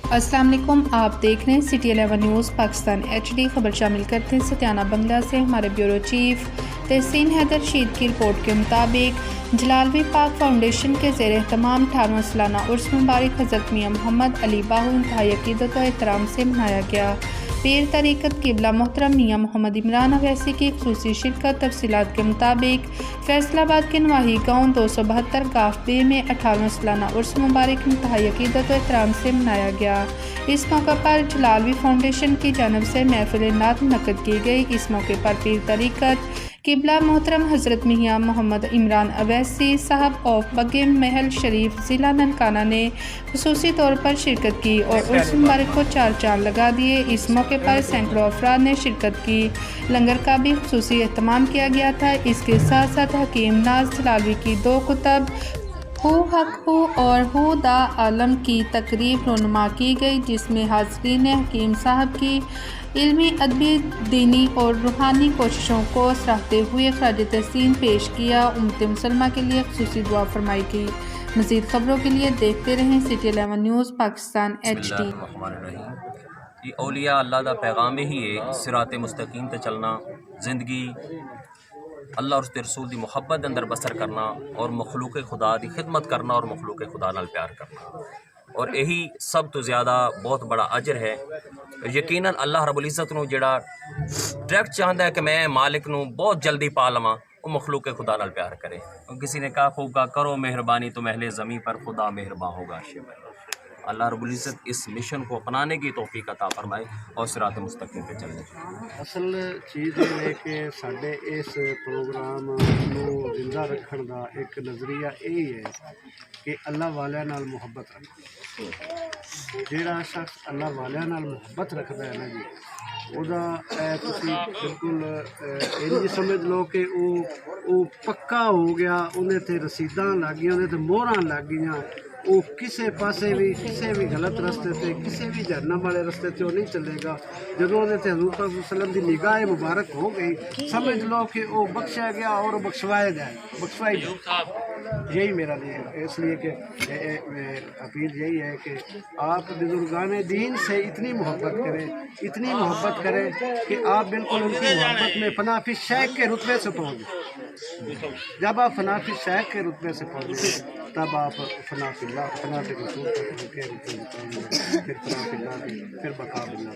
अस्सलाम वालेकुम, आप देख रहे हैं सिटी 11 न्यूज़ पाकिस्तान HD। खबर शामिल करते हैं सतियाना बंगला से। हमारे ब्यूरो चीफ तहसीन हैदर शीद की रिपोर्ट के मुताबिक जलालवी पाक फाउंडेशन के ज़ेर एहतमाम 18वां सालाना उर्स मुबारक हज़रत मियाँ मोहम्मद अली बाहू इंतहाई अक़ीदत और एहतराम से मनाया गया। पीर तरीक़त क़िबला मोहतरम मियाँ मोहम्मद इमरान अवैसी की ख़ुसूसी शिरकत। तफसीलात के मुताबिक फैसलाबाद के नवाही गाँव 272 गाफ बे में 18वां सालाना उर्स मुबारक इंतहाई अक़ीदत और एहतराम से मनाया गया। इस मौके पर जलालवी फाउंडेशन की जानब से महफिल नात मुनक़्क़द की गई। इस मौके पर पीर तरीक़त क़िबला मोहतरम हज़रत मियाँ मोहम्मद इमरान अवैसी साहब ऑफ बगिम महल शरीफ ज़िला ननकाना ने ख़ुसूसी तौर पर शिरकत की और उर्स मुबारक को चार चांद लगा दिए। इस मौके पर सैकड़ों अफराद ने शिरकत की। लंगर का भी ख़ुसूसी एहतमाम किया गया था। इसके साथ साथ हकीम नाज जलालवी की 2 कुतब हू हक हू और हू दा आलम की तकरीब रुनुमा की गई, जिसमें हाज़रीन ने हकीम साहब की इल्मी, अदबी, दीनी और रूहानी कोशिशों को सराहते हुए खराज तहसीन पेश किया। उम्मत मुसलमा के लिए ख़ुसूसी दुआ फरमाई की। मज़ीद ख़बरों के लिए देखते रहें सिटी 11 न्यूज़ पाकिस्तान HD। ये औलिया अल्लाह दा पैगाम ही है, सिराते मुस्तकीम ते चलना, ज़िंदगी अल्लाह और उसके रसूल दी मुहब्बत अंदर बसर करना और मखलूक खुदा दी खिदमत करना और मखलूक खुदा नाल प्यार करना, और यही सब तो ज़्यादा बहुत बड़ा अजर है। यकीनन अल्लाह रब्बुल इज़्ज़त नूं जिहड़ा डायरैक्ट चाहता है कि मैं मालिक नूं बहुत जल्दी पा लवां, वो मखलूक खुदा नाल प्यार करे। किसी ने कहा खूब का करो मेहरबानी तो महले ज़मीं पर खुदा मेहरबान होगा। अल्लाह रब्बुल इज़्ज़त इस मिशन को अपनाने की तौफीक अता फरमाए और सिरात मुस्तकीम पे चलने की। असल चीज़ ये है कि साडे इस प्रोग्राम को जिंदा रखने का एक नज़रिया यही है कि अल्लाह वालियां नाल मुहब्बत रखो। जिहड़ा शख्स अल्लाह वालियां नाल मुहब्बत रखता है ना जी, ਉਹਦਾ ਤੁਸੀਂ ਬਿਲਕੁਲ ਇੰਝ ਸਮਝ ਲਓ ਕਿ ਉਹ ਪੱਕਾ ਹੋ ਗਿਆ, ਉਹਦੇ ਤੇ ਰਸੀਦਾਂ ਲੱਗ ਗਈਆਂ, ਉਹਦੇ ਤੇ ਮੋਹਰਾਂ ਲੱਗ ਗਈਆਂ। ਉਹ ਕਿਸੇ ਪਾਸੇ ਵੀ ਕਿਸੇ ਵੀ ਗਲਤ ਰਸਤੇ ਤੇ ਕਿਸੇ ਵੀ ਜਹन्नम ਵਾਲੇ ਰਸਤੇ ਤੇ ਉਹ ਨਹੀਂ ਚੱਲੇਗਾ। ਜਦੋਂ ਉਹਦੇ ਤੇ ਹਜ਼ੂਰ ਪਾਕ ਵਸੱਲਮ ਦੀ ਨਿਗਾਹ ਮੁਬਾਰਕ ਹੋ गई, समझ लो कि वो बख्शा गया और बख्शवाया जाए, बख्शवाई जाए। यही मेरा लिए इसलिए कि अपील यही है कि आप बुजुर्गान दीन से इतनी मोहब्बत करें कि आप बिल्कुल उनकी मोहब्बत में फनाफी शेख के रुतबे से पहुँच गए। जब आप फनाफी शेख के रुतबे से पहुँच गए तब आप फनाफी रसूल के रुतबे में, फिर फनाफी फिर बका बिल्ला।